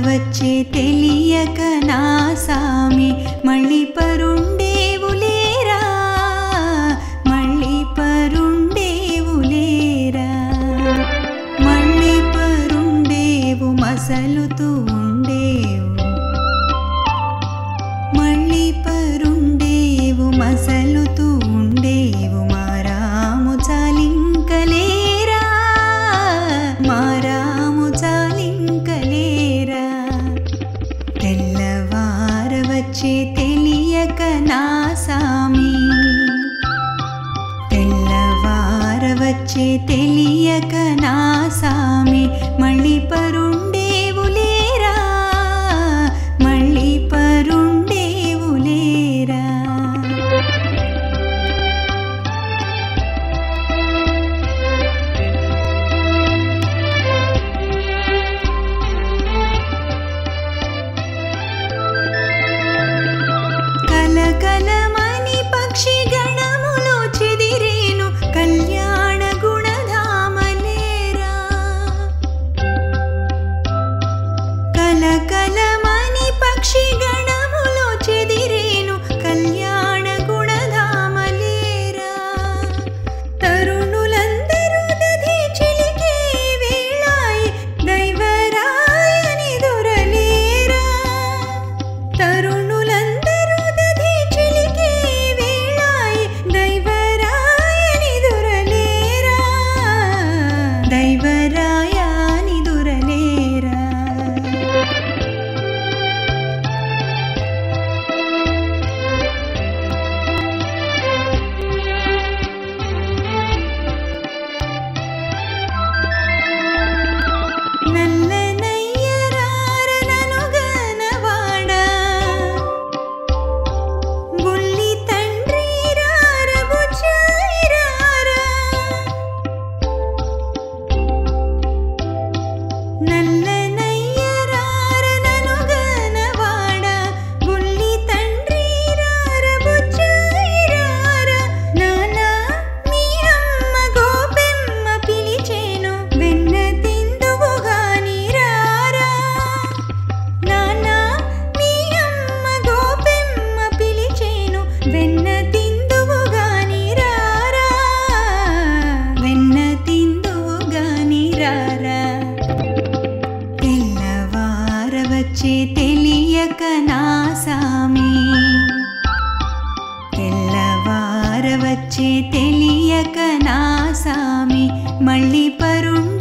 వచ్చే తెలియక నా సామి మళ్ళీ పరుండేవులేరా మళ్ళీ పరుండేవులేరా మళ్ళీ పరుండేవు మసలుతూ ఉండేవు మళ్ళీ పరుండేవు మసలుతూ ఉండేవు మారాము చాలింకలేరా మారాము చాలింకలేరా తెల్లవార వచ్చే తెలియక నా సామి తెల్లవార వచ్చే తెలియక నా సామి మళ్ళీ పరుండేవులేరా మళ్ళీ పరుండేవులేరా కలకలమని పక్షి గణములో చెదిరేను కళ్యాణ గుణధామలేరా కలకలమని పక్షి గణములో చెదిరేను కళ్యాణ గుణధామలేరా తరుణులందరూ దధి చిలికే వేళాయి దైవరాయని దొరలేరా తరుణులందరూ దధి చిలికే వేళాయి దైవరాయని దొరలేరా దైవరాయని దొరలేరా నల్లనయ్యరారనను గనవాడా బుల్లి తండ్రి రార బుచ్చాయి రారా నల్లనయ్యరారనను గనవాడా బుల్లి తండ్రి రార బుచ్చాయి రారా నానా మీ అమ్మ గోపెమ్మ పిలిచేను వెన్న తిందువు గాని రారా నానా మీ అమ్మ గోపెమ్మ పిలిచేను వెన్న తిందువు గాని రారా వెన్న తిందువు గాని రారా తెల్లవార వచ్చే తెలియక నా సామి తెల్లవార వచ్చే తెలియక నా సామి మళ్ళీ పరుండేవులేరా